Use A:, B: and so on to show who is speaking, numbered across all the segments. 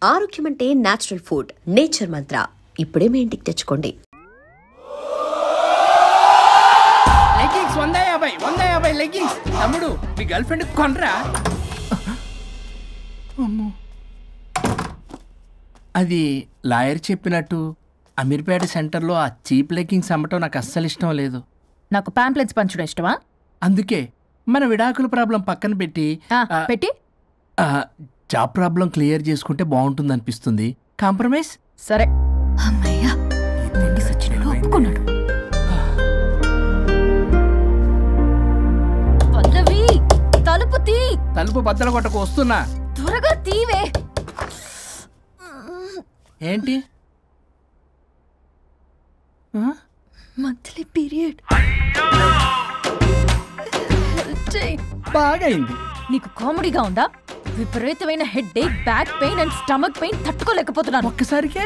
A: ఆరోగ్యం అంటే natural food. Nature మంత్ర ఇప్పుడే మీ ఇంటికి తెచ్చుకోండి.
B: Leggings 150 leggings. తమ్ముడు మీ గర్ల్ ఫ్రెండ్ కొనరా? అది లాయర్ చెప్పినట్టు అమీర్పేట సెంటర్లో ఆ చీప్ లెగ్గింగ్స్ అమ్మటం నాకు అస్సలు ఇష్టం లేదు.
C: నాకు పాంప్లెట్స్ పంచడం ఇష్టమా?
B: అందుకే మన విడాకుల ప్రాబ్లం పక్కన పెట్టి జాబ్ ప్రాబ్లం క్లియర్ చేసుకుంటే బాగుంటుంది అనిపిస్తుంది. కాంప్రమైజ్?
C: సరే. అమ్మయ్యా, సచ్చినట్టు ఒప్పుకున్నాడు. పల్లవి, తలుపు తీ.
B: తలుపు బద్దలు కొట్టకు, వస్తున్నా.
C: త్వరగా తీవే.
B: ఏంటి?
C: Monthly period.
B: బాగైంది.
C: నీకు కామెడీగా ఉందా? విపరీతమైన headache, back pain and stomach pain తట్టుకోలేకపోతున్నాను.
B: ఒక్కసారికే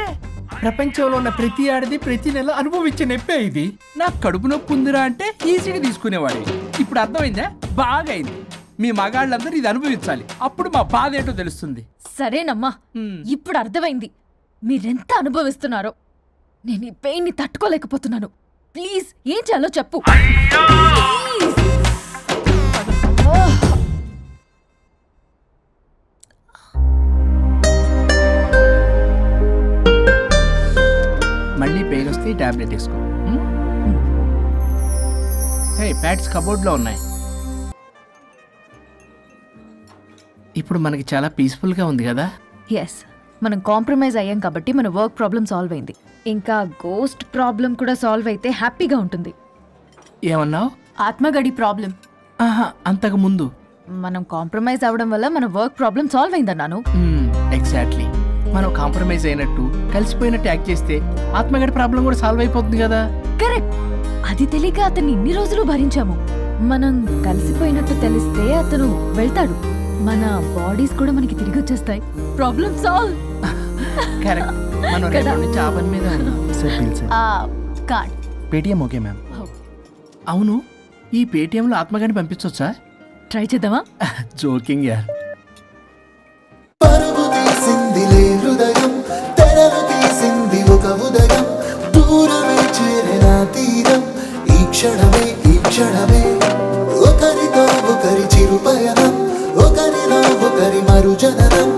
B: ప్రపంచంలో ఉన్న ప్రతి ఆడది ప్రతి నెల అనుభవించే నొప్పే ఇది. నాకు కడుపు నొప్పి ఉందిరా అంటే ఈజీగా తీసుకునేవాడి. ఇప్పుడు అర్థమైందా? బాగైంది. మీ మగాళ్ళందరూ ఇది అనుభవించాలి, అప్పుడు మా బాధ ఏంటో తెలుస్తుంది.
C: సరేనమ్మా, ఇప్పుడు అర్థమైంది మీరెంత అనుభవిస్తున్నారో. నేను ఈ పెయిన్ ని తట్టుకోలేకపోతున్నాను. ప్లీజ్ ఏం చేయాలో చెప్పు.
B: మళ్ళీ పెయిన్ వస్తే ఈ టాబ్లెట్ వేసుకో. హే, ప్యాడ్స్ కబోర్డ్లో ఉన్నాయి. ఇప్పుడు మనకి చాలా పీస్ఫుల్గా ఉంది కదా?
C: ఎస్, మనం కాంప్రమైజ్ అయ్యాం కాబట్టి మన వర్క్ ప్రాబ్లం సాల్వ్ అయింది. ఇంకా గోస్ట్ ప్రాబ్లం కూడా సాల్వ్ అయితే హ్యాపీగా ఉంటుంది.
B: ఏమన్నావు?
C: ఆత్మగడి ప్రాబ్లం.
B: అంతకు ముందు
C: మనం కాంప్రమైజ్ అవ్వడం వల్ల మన వర్క్ ప్రాబ్లం సాల్వ్ అయిందన్నాను.
B: ఎగ్జాక్ట్లీ. మనం కాంప్రమైజ్ అయినట్టు కలిసిపోయినట్టు యాక్ట్ చేస్తే ఆత్మగడి ప్రాబ్లం కూడా సాల్వ్ అయిపోతుంది కదా?
C: కరెక్ట్. అది తెలియక అతన్ని ఇన్ని రోజులు భరించాము. మనం కలిసిపోయినట్టు తెలిస్తే అతను వెళ్తాడు. మన బాడీస్ కూడా మనకి తిరిగి వచ్చేస్తాయి. Problem solve.
B: కరెక్ట్. మనం రేపటి నుంచి ఆ పని మీద
C: కార్డ్
D: పేటిఎం. Okay ma'am.
B: అవును, ఈ పేటిఎంలో ఆత్మగాని పంపించవచ్చా?
C: ట్రై చేద్దామా?
B: జోకింగ్ యార్.
E: పరుగు తీసిందిలే హృదయం, తెరలు తీసింది ఒక ఉదయం, దూరమే చేరిన తీరం, ఈ క్షణమే ఈ క్షణమే, ఒకరితో ఒకరి చిరు పయనం, ఒకరిలో ఒకరి మరుజననం,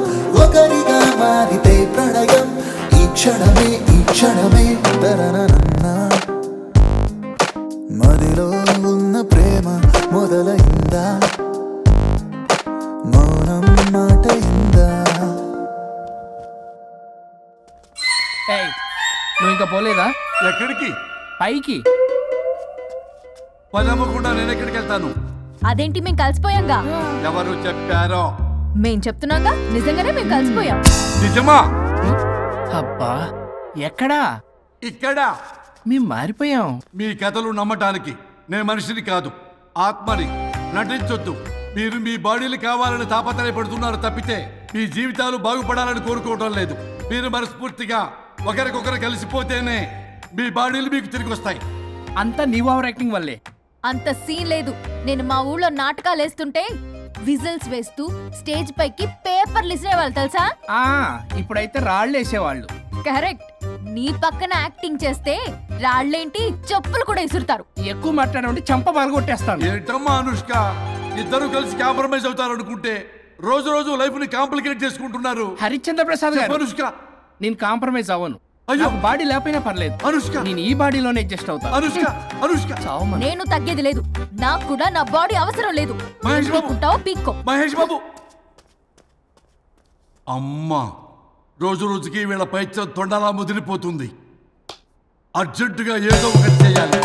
E: ఒకరిగా మారితే ప్రణయం, ఈ క్షణమే ఈ క్షణమే. తరనన్నా మదిలో ఉన్న ప్రేమ మొదలైందా, మౌనం మాట ఇందా.
B: నువ్వు ఇంకా పోలేదా?
F: ఎక్కడికి?
B: పైకి.
F: పదమ్మకుండా నేను ఎక్కడికి వెళ్తాను?
C: అదేంటి, మేము కలిసిపోయాంగా.
F: ఎవరు చెప్పారో?
C: మేం చెప్తున్నాగా, నిజంగానే మేము కలిసిపోయాం.
F: నిజమా?
B: అబ్బా, ఎక్కడా?
F: ఇక్కడ.
B: మేము మారిపోయాం.
F: మీ కథలు నమ్మటానికి నేను మనిషిని కాదు, ఆత్మని. నటించొద్దు. మీరు మీ బాడీలు కావాలని తాపత్రయపడుతున్నారు తప్పితే మీ జీవితాలు బాగుపడాలని కోరుకోవడం లేదు. మీరు మనస్ఫూర్తిగా ఒకరికొకరు కలిసిపోతేనే మీ బాడీలు మీకు తిరిగి వస్తాయి.
B: అంతా నీ ఓవర్ యాక్టింగ్ వల్లే.
C: అంత సీన్ లేదు. నేను మా ఊళ్ళో నాటకాలు వేస్తుంటే విజిల్స్ వేస్తూ స్టేజ్ పైకి పేపర్లు ఇసిరేవాళ్ళు తెలుసా?
B: ఇప్పుడైతే రాళ్ళు వేసేవాళ్ళు.
C: కరెక్ట్. నీ పక్కన యాక్టింగ్ చేస్తే రాళ్ళేంటి, చెప్పులు కూడా ఇసురుతారు.
B: ఎక్కువ మాట్లాడే చంప బాగొట్టేస్తాను.
F: ఏంటమ్మా అనుష్క, ఇద్దరు కలిసి కాంప్రమైజ్ అవుతారు అనుకుంటే రోజు రోజు లైఫ్ ని కాంప్లికేట్ చేసుకుంటున్నారు.
B: హరిశ్చంద్ర ప్రసాద్ గారు,
F: అనుష్క
B: నేను కాంప్రమైజ్ అవ్వను.
F: అయ్యో,
B: బాడీ లేకపోయినా పర్లేదు
F: అనుష్క.
B: నేను ఈ బాడీలోనే అడ్జస్ట్ అవుతాను.
F: అనుష్క, అనుష్క.
C: నేను తగ్గేది లేదు. నాకు కూడా నా బాడీ అవసరం లేదు.
F: మహేష్ బాబు,
C: పీక్కో.
F: మహేష్ బాబు. అమ్మా, రోజు రోజుకి వీళ్ళ పైత్యం తొండలా ముదిరిపోతుంది. అర్జెంటుగా ఏదో ఒకటి చేయాలి.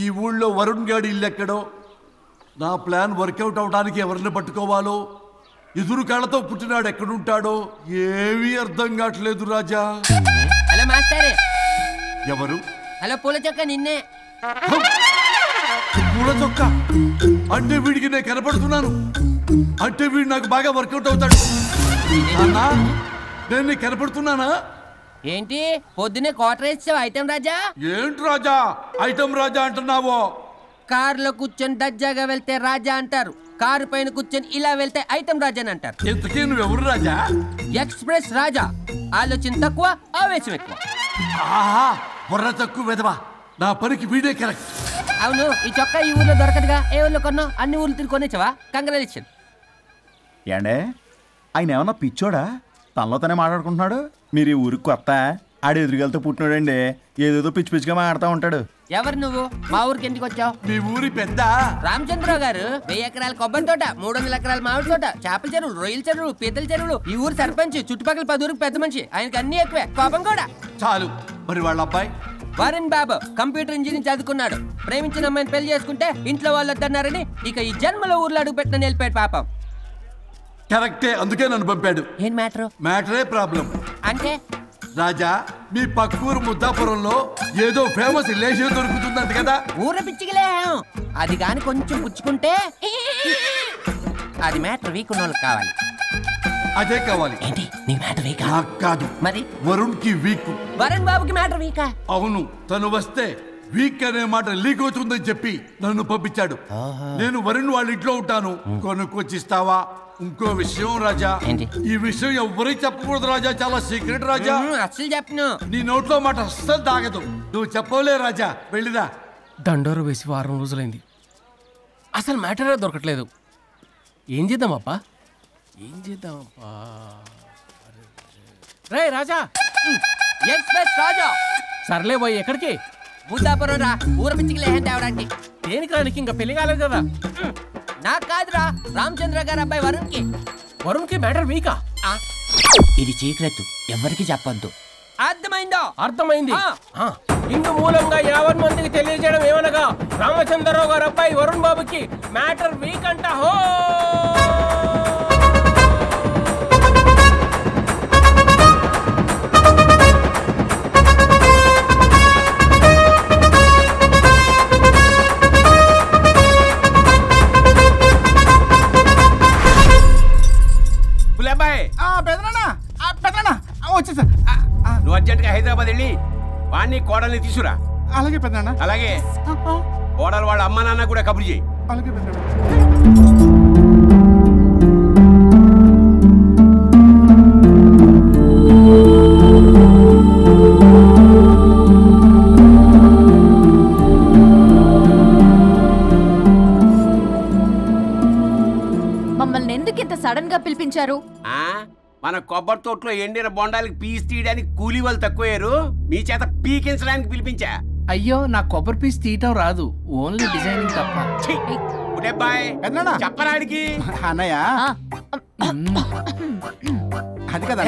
F: ఈ ఊళ్ళో వరుణ్ గాడి ఇల్లు ఎక్కడో, నా ప్లాన్ వర్కౌట్ అవడానికి ఎవరిని పట్టుకోవాలో, ఎదురు కాళ్ళతో పుట్టినాడు ఎక్కడుంటాడో ఏమీ అర్థం కావట్లేదు రాజా.
G: Hello master.
F: ఎవరు?
G: హలో పూల చొక్క నిన్నే.
F: పూల చొక్క అంటే వీడికి నేను కనపడుతున్నాను. అంటే వీడు నాకు బాగా వర్కౌట్ అవుతాడు. నేను నీకు కనపడుతున్నానా?
G: ఏంటి పొద్దునే క్వార్టర్ ఇచ్చావు ఐటెం రాజా?
F: ఏంటి రాజా ఐటమ్ రాజా అంటున్నావో?
G: కారులో కూర్చొని దర్జాగా వెళ్తే రాజా అంటారు, కారు పైన కూర్చొని ఇలా వెళ్తే ఐటెం రాజా అని అంటారు.
F: ఇంతకీ నువ్వెవరు రాజా?
G: ఎక్స్ప్రెస్ రాజా. ఆలోచన తక్కువ, ఆవేశం ఎక్కువ.
F: ఆహా, బుర్ర తక్కువ వెదవా. నా పనికి వీడే కరెక్ట్.
G: అవును, ఈ చొక్కా ఈ ఊర్లో దొరకదుగా. ఏ ఊర్లో కొన్నావు? అన్ని ఊర్లు తిరిగి కొనేచ్చావా? కంగ్రాచులేషన్.
D: ఏండే ఆయన ఏమన్నా పిచ్చోడా? తనలో తనే మాట్లాడుకుంటున్నాడు. మీరు ఈ ఊరికి కొత్త, ఆడు ఎదురుగలతో పుట్టినాడండి. ఏదేదో పిచ్చి పిచ్చిగా మాట్లాడుతూ ఉంటాడు.
G: ఎవరు నువ్వు? మా ఊరికి ఎందుకు వచ్చావు?
F: మీ ఊరి పెద్ద
G: రామచంద్రరావు గారు 1000 ఎకరాల కొబ్బరి తోట, 300 ఎకరాల మామిడి తోట, చేపల చెరువులు, రొయ్యల చెరువులు, పీతల చెరువులు. ఈ ఊరు సర్పంచ్, చుట్టుపక్కల 10 ఊరికి పెద్ద మనిషి. ఆయనకి అన్ని ఎక్కువే, కోపం కూడా.
F: చాలు. మరి వాళ్ళ అబ్బాయి
G: వరుణ్ బాబు కంప్యూటర్ ఇంజనీరింగ్ చదువుకున్నాడు. ప్రేమించిన అమ్మాయిని పెళ్లి చేసుకుంటే ఇంట్లో వాళ్ళు వద్దన్నారని ఇక ఈ జన్మలో ఊర్లో అడుగు పెట్టిన నిలిపాడు పాపం.
F: కరెక్టే, అందుకే నన్ను పంపాడు.
G: ఏం మ్యాటర్?
F: మ్యాటరే ప్రాబ్లం.
G: అంటే
F: రాజా, మీ పక్కూరు ముద్దాపురంలో ఏదో ఫేమస్ రిలేషన్ దొరుకుతుందంట కదా?
G: ఊర పిచ్చికిలే. అది కాని కొంచెం పుచ్చుకుంటే అది మ్యాటర్ వీక్ ఉన్న వాళ్ళకి కావాలి.
F: అదే కావాలి.
G: ఏంటి నీ మ్యాటర్ వీకా?
F: నాకు కాదు,
G: మరి
F: వరుణ్ కి వీక్.
G: వరుణ్ బాబుకి మ్యాటర్ వీకా?
F: అవును, తను వస్తే వీక్ అనే మాట లీక్ అవుతుందని చెప్పి నన్ను పంపించాడు. నేను వరుణ్ వాళ్ళ ఇంట్లో ఉంటాను, కొనుక్కొచ్చిస్తావా? ఇంకో విషయం రాజా, ఈ విషయం ఎవరికి చెప్పకూడదు రాజా, చాలా సీక్రెట్ రాజా.
G: అస్సలు చెప్పను.
F: నీ నోట్లో మాట అస్సలు తాగదు. నువ్వు చెప్పవలే రాజా, వెళ్ళిరా.
B: దండోరు వేసి వారం రోజులైంది, అసలు మ్యాటరే దొరకట్లేదు. ఏం చేద్దామప్పా? రే రాజా.
G: ఎక్స్ప్రెస్ రాజా.
B: సర్లే పోయి ఎక్కడికి?
G: బుద్ధాపురం రా, ఊర పిచ్చికి లేహం తేవడానికి.
B: దేనికి రానికి? ఇంకా పెళ్లి కాలేదు కదా.
G: నాకు కాదురా, రామచంద్ర గారు అబ్బాయి వరుణ్ కి.
B: వరుణ్ కి మ్యాటర్ వీకా?
G: ఇది చీకరెత్తు, ఎవరికి చెప్పొద్దు. అర్థమైందో?
B: అర్థమైంది. ఇందు మూలంగా 50 మందికి తెలియజేయడం ఏమనగా రామచంద్రరావు గారు అబ్బాయి వరుణ్ బాబుకి మ్యాటర్ వీక్ అంట. హో
H: వచ్చేసా.
I: నువ్వు అర్జెంట్ గా హైదరాబాద్ వెళ్ళి వాణ్ణి కోడల్ని తీసుకురా.
H: అలాగే పెద్దనా.
I: అలాగే కోడలు వాళ్ళ అమ్మ నాన్న కూడా కబురు చేయి.
H: అలాగే పెద్దనా.
C: మమ్మల్ని ఎందుకు ఇంత సడన్ గా పిలిపించారు?
I: మన కొబ్బరి తోటలో ఎండిన బొండాలకి పీస్ తీయడానికి కూలీ వాళ్ళు తక్కువయ్యారు, మీ చేత పీకించడానికి పిలిపించా.
B: అయ్యో, నా కొబ్బరి పీస్ తీయటం రాదు, ఓన్లీ డిజైనింగ్ తప్ప.
I: చెప్పరాడికి
H: అన్నయ్య. అది కదా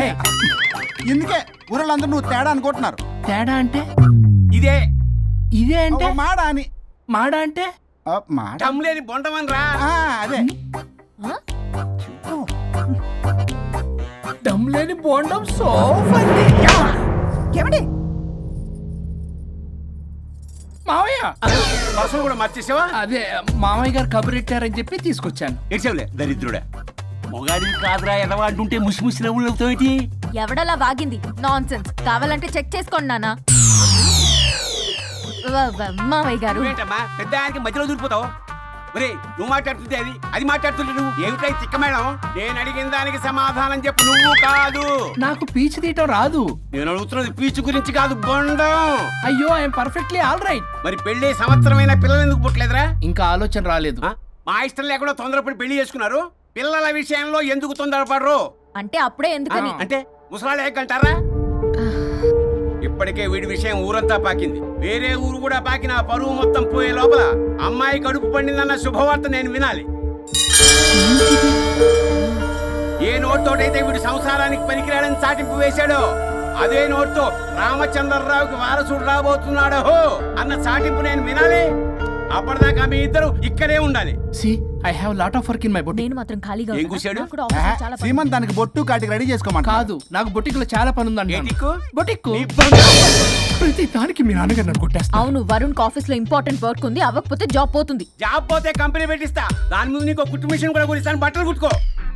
H: ఎందుకే ఊరలందరూ నువ్వు తేడా అనుకుంటున్నారు.
B: తేడా అంటే
I: ఇదే
B: ఇదే అంటే
H: మాడ అని.
B: మాడ అంటే
I: లేని బొండమని రా.
H: అదే
B: దమ్ లేని బోండం సోఫండి.
H: ఏమండి
B: మావయ్య
I: పర్సలు కూడా మార్చేసావా?
B: అదే మామయ్య గారు కబురెట్టారని చెప్పి తీసుకొచ్చాను.
I: ఏడ్చావులే దరిద్రుడా. మొగాడివి కాదురా, ఎదవా అంటుంటే ముసి ముసి నవ్వులు అవుతావేంటి?
C: ఎవడలా వాగింది? Nonsense. కావాలంటే చెక్ చేసుకోండి నాన్న. మావయ్య గారు
I: ఏంటమ్మా పెద్ద ఆయనకి మధ్యలో దూరిపోతావు? ఒరే, నువ్వు మాట్లాడుతుంటే అది మాట్లాడుతుంటే నువ్వు ఏమిటై తిక్క మేడం? నేను అడిగిన దానికి సమాధానం చెప్పు. నువ్వు కాదు.
B: నాకు పీచు తీయటం రాదు.
I: నేను అడుగుతున్నది పీచు గురించి కాదు, బొండం.
B: అయ్యో, ఐఎమ్ పర్ఫెక్ట్లీ ఆల్ రైట్.
I: మరి పెళ్లి సంవత్సరమైన పిల్లలు ఎందుకు పుట్టలేదురా?
B: ఇంకా ఆలోచన రాలేదు.
I: మా ఇష్టం లేకుండా తొందరపడి పెళ్లి చేసుకున్నారు. పిల్లల విషయంలో ఎందుకు తొందరపడరు?
C: అంటే అప్పుడే ఎందుకని?
I: అంటే ముసలాళ్ళు ఏకంటారా? ఇప్పటికే వీడి విషయం ఊరంతా పాకింది. వేరే ఊరు కూడా పాకిన పరువు మొత్తం పోయే లోపల అమ్మాయి కడుపు పండిందన్న శుభవార్త నేను వినాలి. ఏ నోట్తోటైతే వీడు సంసారానికి పనికిరాడని చాటింపు వేశాడో అదే నోట్తో రామచంద్రరావుకి వారసుడు రాబోతున్నాడో అన్న చాటింపు నేను వినాలి. అప్పటిదాకా మీ ఇద్దరు ఇక్కడే ఉండాలి.
B: I have lot of work in my boutique.
C: నేను మాత్రం ఖాళీగా
I: ఏం కూశాడు?
H: శ్రీమంత్ దానికి బొట్టు కాటికి రెడీ చేసుకోమని.
B: కాదు, నాకు బొటిక్ లో చాలా పని ఉందండి. బొటిక్ ప్రతి దానికి మీ నాన్నగారు నన్ను కొట్టేస్తా.
C: అవును, వరుణ్ ఆఫీస్ లో ఇంపార్టెంట్ వర్క్ ఉంది, అవ్వకపోతే జాబ్ పోతుంది.
I: జాబ్ పోతే కంపెనీ పెట్టిస్తా. దాని ముందు నీకు కుట్టు మిషన్ కూడా కొనిస్తాను, బట్టలు కుట్టుకో.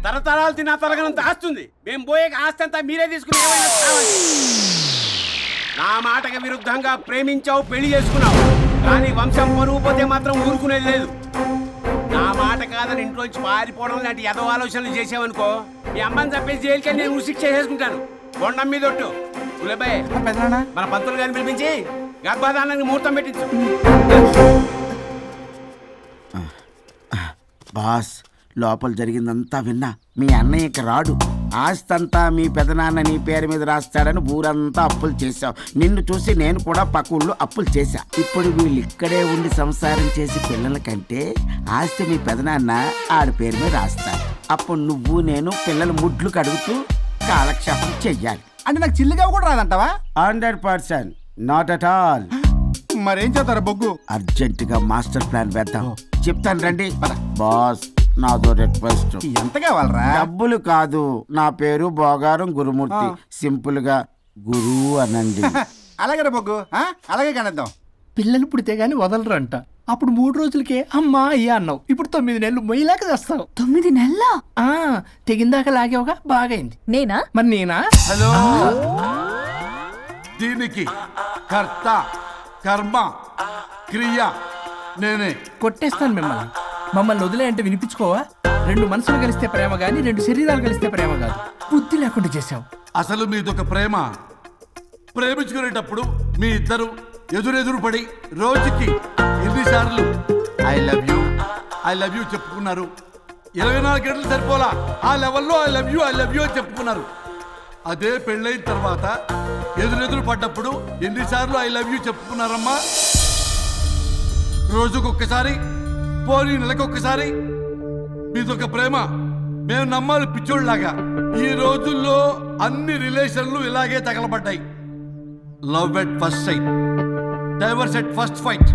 I: తరతరాలు తిన్నా తరగనంత ఆస్తుంది. మేము పోయే ఆస్తి అంతా మీరే తీసుకుని ఏమైనా కావాలి. నా మాటకి విరుద్ధంగా ప్రేమించావు, పెళ్లి చేసుకున్నావు, కానీ వంశం పరువు పోతే మాత్రం ఊరుకునేది లేదు. నా మాట కాదని ఇంట్లోంచి పారిపోవడం లాంటి ఎదో ఆలోచనలు చేసావనుకో, మీ అమ్మని చంపేసి జైలుకి నేను ఉసిక్ చేసేసుకుంటాను. కొండం మీద ఒట్టు. ఉలబాయ్ మన పంతులు గారిని పిలిపించి గర్భధానానికి ముహూర్తం పెట్టించు.
J: బాస్, లోపల జరిగిందంతా విన్నా. మీ అన్నయ్యకి రాడు, ఆస్తంతా మీ పెదనాన్న నీ పేరు మీద రాస్తాడని ఊరంతా అప్పులు చేశావు. నిన్ను చూసి నేను కూడా పక్క ఊళ్ళో అప్పులు చేశా. ఇప్పుడు వీళ్ళు ఇక్కడే ఉండి సంసారం చేసి పిల్లల కంటే ఆస్తి మీ పెదనాన్న ఆడి పేరు మీద రాస్తాడు. అప్పుడు నువ్వు నేను పిల్లల ముడ్లు కడుగుతూ కాలక్షేపం చెయ్యాలి.
H: అంటే నాకు చిల్లుగా కూడా రాదంటావా?
J: 100%, నాట్ అట్ ఆల్.
H: మరేం చేస్తారా బొగ్గు?
J: అర్జెంటుగా మాస్టర్ ప్లాన్ వేద్దాం. చెప్తాను రండి. బాస్, నాదో రిక్వెస్ట్.
H: ఎంత కావాలరా?
J: డబ్బులు కాదు, నా పేరు బోగారం గురుమూర్తి. సింపుల్ గా గురు అనండి.
H: అలాగే బొగ్గు, అలాగే కనేద్దాం.
B: పిల్లలు పుడితే గానీ వదలరు అంట. అప్పుడు 3 రోజులకే అమ్మా అయ్యా అన్నావు. ఇప్పుడు 9 నెలలు మొయ్యలాగా చేస్తావు.
C: 9 నెలల
B: తెగిందాక లాగేవగా బాగైంది.
C: నేనా?
B: మరి నేనా?
F: హలో, దీనికి కర్త కర్మ క్రియ నేనే.
B: కొట్టేస్తాను మిమ్మల్ని. మమ్మల్ని వదిలే అంటే వినిపించుకోవా? 2 మనసులు కలిస్తే ప్రేమ గాని 2 శరీరాలు కలిస్తే ప్రేమ కాదు. బుద్ధి లేకుండా చేసావు.
F: అసలు మీదొక ప్రేమ. ప్రేమించుకునేటప్పుడు మీ ఇద్దరు ఎదురెదురు పడి రోజుకి ఎన్నిసార్లు ఐ లవ్ యూ చెప్పుకున్నారు? 24 గంటలు సరిపోలా. ఆ లెవెల్లో ఐ లవ్ యూ అని చెప్పుకున్నారు. అదే పెళ్ళైన తర్వాత ఎదురెదురు పడ్డప్పుడు ఎన్నిసార్లు ఐ లవ్ యూ చెప్పుకున్నారమ్మా? రోజుకొక్కసారి, పోనీ నెలకొక్కసారి. మీదొక ప్రేమ. మేము నమ్మాలి పిచ్చోళ్ళలాగా. ఈ రోజుల్లో అన్ని రిలేషన్లు ఇలాగే తగలబడ్డాయి. Love at first sight, divorce at first fight.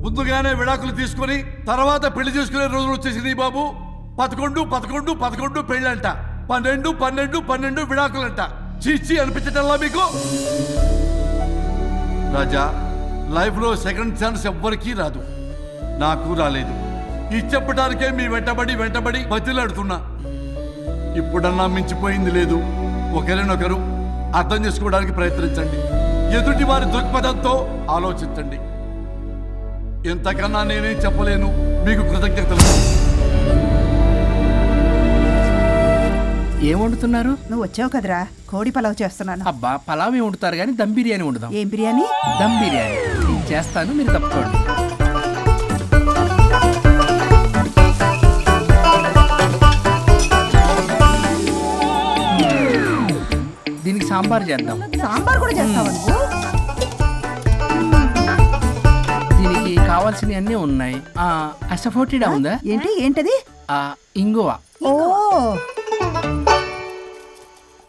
F: ముందుగానే విడాకులు తీసుకుని తర్వాత పెళ్లి చేసుకునే రోజులు వచ్చేసింది బాబు. 11 పెళ్ళంట, 12 విడాకులంట. చీచి అనిపించటల్లా మీకు? రాజా, లైఫ్ లో సెకండ్ ఛాన్స్ ఎవ్వరికీ రాదు. నాకు రాలేదు. ఈ చెప్పడానికే మీ వెంటబడి బతిలాడుతున్నా. ఇప్పుడన్నా మించిపోయింది లేదు. ఒకరినొకరు అర్థం చేసుకోవడానికి ప్రయత్నించండి. ఎదుటి వారి దృక్పథంతో ఆలోచించండి. ఎంతకన్నా నేనేం చెప్పలేను. మీకు కృతజ్ఞతలు.
B: ఏం వండుతున్నారు?
K: నువ్వు వచ్చావు కదరా, కోడి పలావ్ చేస్తున్నాను.
B: అబ్బా, పలావ్ ఏం వండుతారు కానీ దమ్ బిర్యానీ వండుదాం.
K: ఏం బిర్యానీ?
B: దమ్ బిర్యానీ. నేను చేస్తాను, మీరు తప్పుకోండి. దీనికి సాంబార్ చేద్దాం.
K: సాంబార్ కూడా చేస్తావా నువ్వు?
B: దీనికి కావాల్సినవి అన్నీ ఉన్నాయి. అసఫోటిడా ఉందా?
K: ఏంటది?
B: ఇంగువ.
K: ఓ